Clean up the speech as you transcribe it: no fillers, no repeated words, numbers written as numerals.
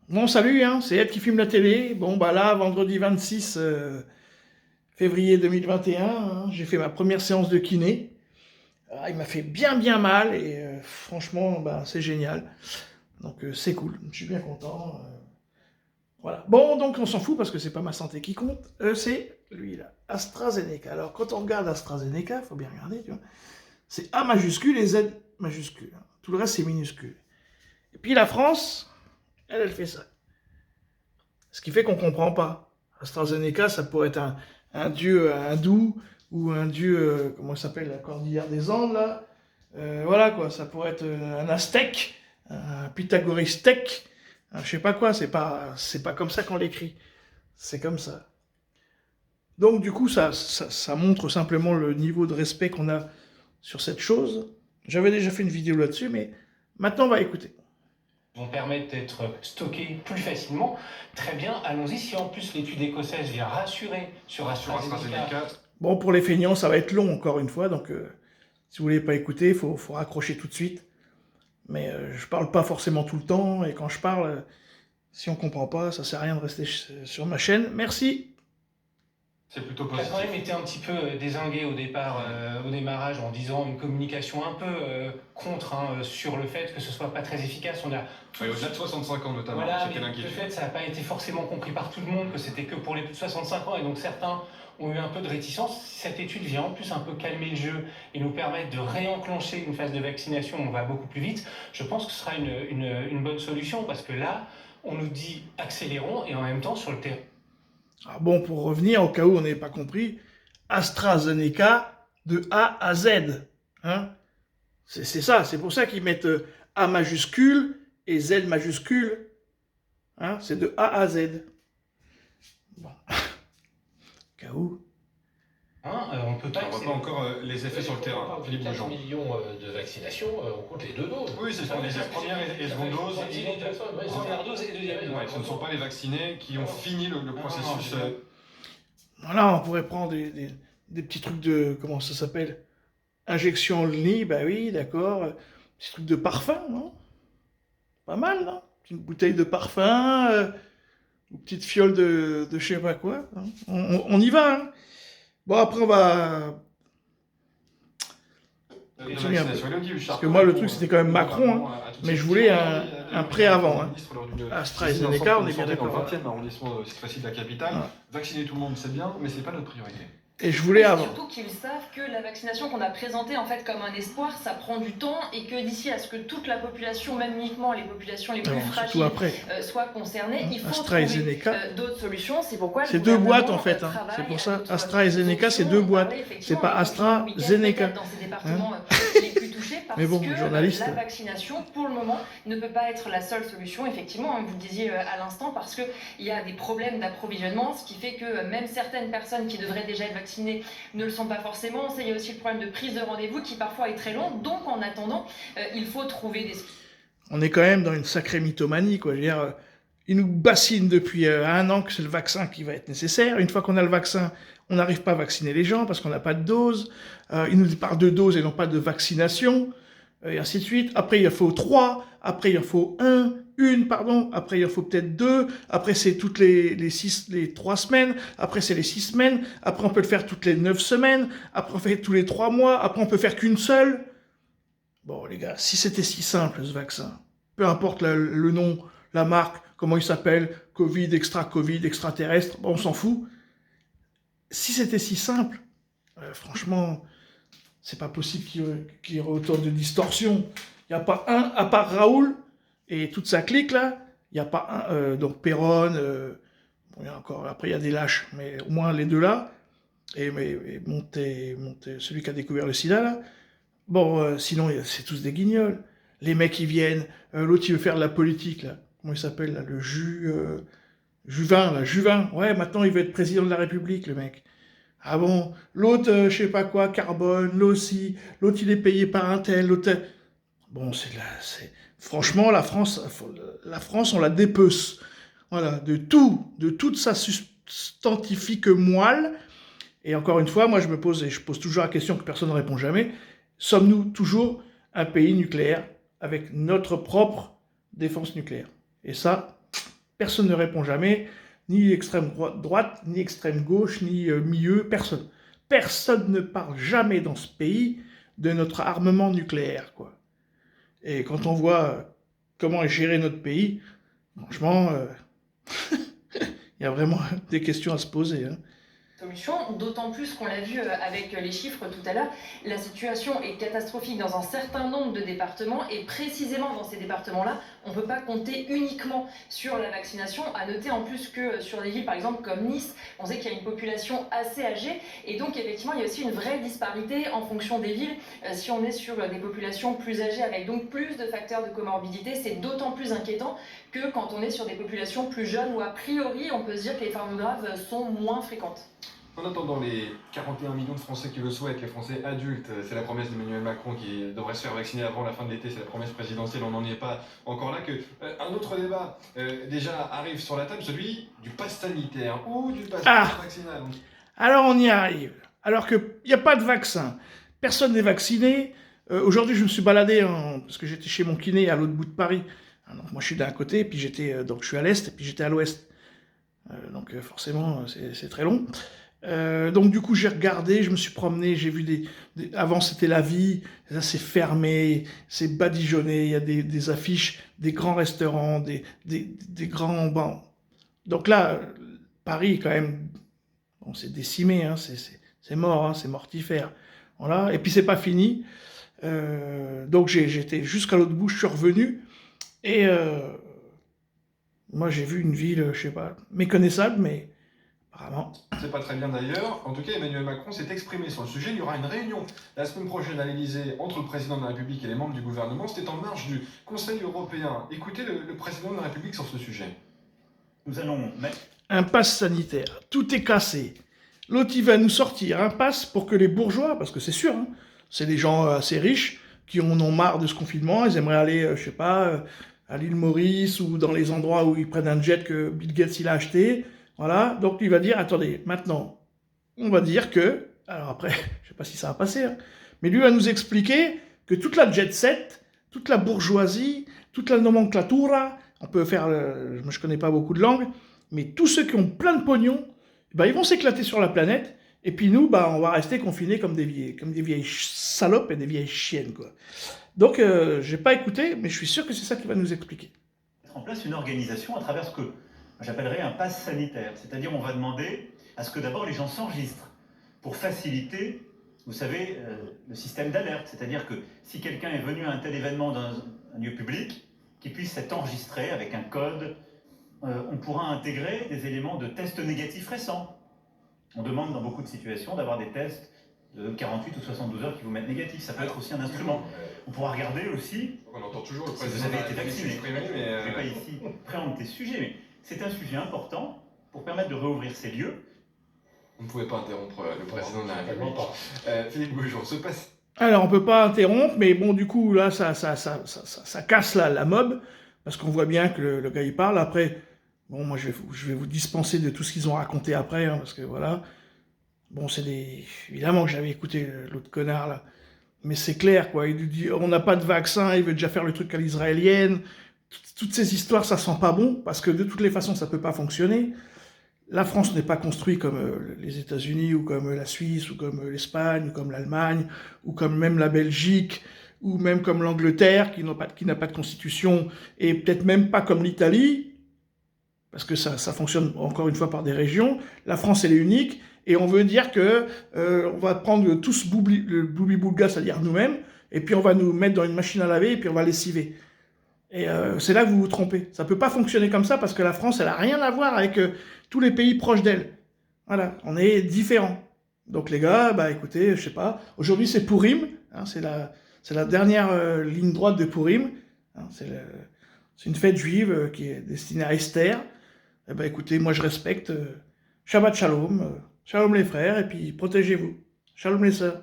Bon, salut, hein, c'est Ed qui filme la télé. Bon, bah là, vendredi 26 février 2021, hein, j'ai fait ma première séance de kiné. Ah, il m'a fait bien mal et franchement, bah, c'est génial. Donc c'est cool, je suis bien content. Voilà. Bon, donc on s'en fout parce que c'est pas ma santé qui compte. C'est lui là, AstraZeneca. Alors quand on regarde AstraZeneca, faut bien regarder, tu vois. C'est A majuscule et Z majuscule, hein. Tout le reste c'est minuscule. Et puis la France, elle fait ça. Ce qui fait qu'on ne comprend pas. AstraZeneca, ça pourrait être un dieu hindou ou un dieu, comment ça s'appelle, la cordillère des Andes, là. Voilà, quoi, ça pourrait être un aztèque, un pythagoristèque, je sais pas quoi, c'est pas comme ça qu'on l'écrit. C'est comme ça. Donc, du coup, ça montre simplement le niveau de respect qu'on a sur cette chose. J'avais déjà fait une vidéo là-dessus, mais maintenant, on va écouter. Vont permettre d'être stockés plus facilement. Très bien, allons-y. Si en plus l'étude écossaise vient rassurer sur AstraZeneca. Bon, pour les feignants, ça va être long, encore une fois, donc si vous voulez pas écouter, faut raccrocher tout de suite. Mais je parle pas forcément tout le temps, et quand je parle, si on comprend pas, ça sert à rien de rester sur ma chaîne. Merci. C'est plutôt positif. La quand même été un petit peu dézingué au départ, au démarrage, en disant une communication un peu contre sur le fait que ce soit pas très efficace. On a oui, au-delà de 65 ans notamment, voilà, c'était l'inquiétude. Le fait, ça n'a pas été forcément compris par tout le monde, que c'était que pour les plus de 65 ans, et donc certains ont eu un peu de réticence. Cette étude vient en plus un peu calmer le jeu et nous permettre de réenclencher une phase de vaccination, on va beaucoup plus vite. Je pense que ce sera une bonne solution, parce que là, on nous dit accélérons, et en même temps, sur le terrain. Alors bon, pour revenir, au cas où on n'avait pas compris, AstraZeneca de A à Z. Hein, c'est ça, c'est pour ça qu'ils mettent A majuscule et Z majuscule. Hein, c'est de A à Z. Bon, au cas où. On peut pas. On voit pas encore les effets sur le terrain. Philippe Lejean. 4 millions de vaccinations, on compte les deux doses. Oui, c'est ce qu'on disait, première et seconde dose. Première dose et deuxième. Ouais, ce ne sont pas les vaccinés qui ont fini le processus. Voilà, on pourrait prendre des petits trucs de, comment ça s'appelle, injection au nez, bah oui, d'accord. Petit truc de parfum, non? Pas mal, non? Une bouteille de parfum, une petite fiole de je sais pas quoi. Hein. On y va, hein. Bon, après, on va... Parce que moi, le truc, c'était quand même Macron, hein, mais je voulais un pré-avant. Hein. AstraZeneca, on est bien d'accord. Dans le 20e arrondissement, cette fois-ci de la capitale. Ah. Vacciner tout le monde, c'est bien, mais c'est pas notre priorité. Et je voulais avant. Surtout qu'ils savent que la vaccination qu'on a présentée en fait comme un espoir, ça prend du temps et que d'ici à ce que toute la population, même uniquement les populations les plus fragiles, soient concernées, il faut trouver d'autres solutions. C'est pourquoi c'est deux boîtes en fait. Hein. C'est pour ça. AstraZeneca, c'est deux boîtes. C'est pas AstraZeneca. Dans ces départements les plus touchés, parce mais bon, que journaliste... la vaccination, pour le moment, ne peut pas être la seule solution. Effectivement, vous le disiez à l'instant, parce qu'il y a des problèmes d'approvisionnement, ce qui fait que même certaines personnes qui devraient déjà être vaccinées ne le sont pas forcément. Il y a aussi le problème de prise de rendez-vous qui parfois est très long. Donc en attendant, il faut trouver des... On est quand même dans une sacrée mythomanie, quoi. Je veux dire, ils nous bassinent depuis 1 an que c'est le vaccin qui va être nécessaire. Une fois qu'on a le vaccin, on n'arrive pas à vacciner les gens parce qu'on n'a pas de dose. Ils nous parlent de dose et non pas de vaccination, et ainsi de suite. Après, il en faut 3. Après, il en faut une, pardon. Après, il en faut peut-être 2. Après, c'est toutes les 3 semaines. Après, c'est les 6 semaines. Après, on peut le faire toutes les 9 semaines. Après, on fait tous les 3 mois. Après, on peut faire qu'une seule. Bon, les gars, si c'était si simple, ce vaccin, peu importe le nom, la marque, comment il s'appelle, Covid, extraterrestre, bon, on s'en fout. Si c'était si simple, franchement, c'est pas possible qu'il y ait autant de distorsion. Il n'y a pas un, à part Raoul et toute sa clique, là, il n'y a pas un, donc Perron, bon, il y a encore, après il y a des lâches, mais au moins les deux là, et Monté, celui qui a découvert le sida, là. Bon, sinon, c'est tous des guignols. Les mecs, ils viennent, l'autre, il veut faire de la politique, là. Comment il s'appelle, là, Juvin, là, Juvin. Ouais, maintenant, il veut être président de la République, le mec. Ah bon, l'autre, je sais pas quoi, Carbone, l'autre l'autre, il est payé par un tel, l'autre... Bon, franchement, la France, on la dépece. Voilà, de toute sa substantifique moelle. Et encore une fois, moi, je pose toujours la question que personne ne répond jamais. Sommes-nous toujours un pays nucléaire avec notre propre défense nucléaire? Et ça, Personne ne répond jamais, ni extrême droite, ni extrême gauche, ni milieu, personne. Personne ne parle jamais dans ce pays de notre armement nucléaire, quoi. Et quand on voit comment est géré notre pays, franchement, il y a vraiment des questions à se poser, hein. Solution, d'autant plus qu'on l'a vu avec les chiffres tout à l'heure, la situation est catastrophique dans un certain nombre de départements et précisément dans ces départements-là, on ne peut pas compter uniquement sur la vaccination. À noter en plus que sur des villes par exemple comme Nice, on sait qu'il y a une population assez âgée et donc effectivement il y a aussi une vraie disparité en fonction des villes. Si on est sur des populations plus âgées avec donc plus de facteurs de comorbidité, c'est d'autant plus inquiétant que quand on est sur des populations plus jeunes où a priori on peut se dire que les formes graves sont moins fréquentes. En attendant les 41 millions de Français qui le souhaitent, les Français adultes, c'est la promesse d'Emmanuel Macron qui devrait se faire vacciner avant la fin de l'été, c'est la promesse présidentielle, on n'en est pas encore là. Un autre débat déjà arrive sur la table, celui du pass sanitaire ou du pass vaccinal. Alors on y arrive. Alors qu'il n'y a pas de vaccin, personne n'est vacciné. Aujourd'hui je me suis baladé, parce que j'étais chez mon kiné à l'autre bout de Paris. Donc, moi je suis d'un côté, puis donc je suis à l'est, et puis j'étais à l'ouest. Donc forcément c'est très long. Donc du coup j'ai regardé, je me suis promené, j'ai vu avant c'était La Vie, là c'est fermé, c'est badigeonné, il y a des affiches, des grands restaurants, des grands bancs. Donc là, Paris quand même, bon, c'est décimé, hein, c'est mort, hein, c'est mortifère. Voilà. Et puis c'est pas fini. Donc j'étais jusqu'à l'autre bout, je suis revenu, et moi j'ai vu une ville, je sais pas, méconnaissable, mais apparemment. C'est pas très bien d'ailleurs. En tout cas, Emmanuel Macron s'est exprimé sur le sujet. Il y aura une réunion la semaine prochaine à l'Élysée entre le président de la République et les membres du gouvernement. C'était en marge du Conseil européen. Écoutez le président de la République sur ce sujet. Nous allons mettre un pass sanitaire. Tout est cassé. L'autre, il va nous sortir un pass pour que les bourgeois, parce que c'est sûr, hein, c'est des gens assez riches qui en ont marre de ce confinement. Ils aimeraient aller, je sais pas, à l'île Maurice ou dans les endroits où ils prennent un jet que Bill Gates il a acheté. Voilà, donc il va dire, attendez, maintenant, on va dire que, alors après, je sais pas si ça va passer, hein, mais lui va nous expliquer que toute la jet set, toute la bourgeoisie, toute la nomenclatura, on peut faire, je connais pas beaucoup de langues, mais tous ceux qui ont plein de pognon, bah, ils vont s'éclater sur la planète, et puis nous, bah, on va rester confinés comme des vieilles salopes et des vieilles chiennes, quoi. Donc, j'ai pas écouté, mais je suis sûr que c'est ça qu'il va nous expliquer. En place une organisation à travers ce que j'appellerais un pass sanitaire, c'est-à-dire on va demander à ce que d'abord les gens s'enregistrent pour faciliter, vous savez, le système d'alerte, c'est-à-dire que si quelqu'un est venu à un tel événement dans un lieu public, qu'il puisse être enregistré avec un code, on pourra intégrer des éléments de tests négatifs récents. On demande dans beaucoup de situations d'avoir des tests de 48 ou 72 heures qui vous mettent négatif, ça peut être aussi un instrument. On pourra regarder aussi, On entend toujours le si président vous avez été de la République vacciné, s'exprimer, mais je ne vais pas ici préempter ce sujet, mais c'est un sujet important pour permettre de réouvrir ces lieux. on ne pouvait pas interrompre le président de la République. Philippe Goujon, ce passe. Alors, on peut pas interrompre, mais bon, du coup, là, ça casse la mob, parce qu'on voit bien que le gars, il parle. Après, bon, moi, je vais vous dispenser de tout ce qu'ils ont raconté après, hein, parce que voilà. Bon, évidemment que j'avais écouté l'autre connard, là. Mais c'est clair, quoi. Il nous dit, on n'a pas de vaccin, il veut déjà faire le truc à l'israélienne. Toutes ces histoires, ça sent pas bon, parce que de toutes les façons, ça peut pas fonctionner. La France n'est pas construite comme les États-Unis, ou comme la Suisse, ou comme l'Espagne, ou comme l'Allemagne, ou comme même la Belgique, ou même comme l'Angleterre, qui n'a pas de constitution, et peut-être même pas comme l'Italie, parce que ça fonctionne encore une fois par des régions. La France, elle est unique, et on veut dire que on va prendre tout le boubli-boulga, c'est-à-dire nous-mêmes, et puis on va nous mettre dans une machine à laver, et puis on va lessiver. Et c'est là que vous vous trompez. Ça peut pas fonctionner comme ça, parce que la France, elle a rien à voir avec tous les pays proches d'elle. Voilà, on est différents. Donc les gars, bah écoutez, je sais pas, aujourd'hui c'est Pourim, hein, c'est la dernière ligne droite de Pourim, hein, c'est une fête juive qui est destinée à Esther. Eh ben écoutez, moi je respecte, Shabbat Shalom, Shalom les frères, et puis protégez-vous, Shalom les sœurs.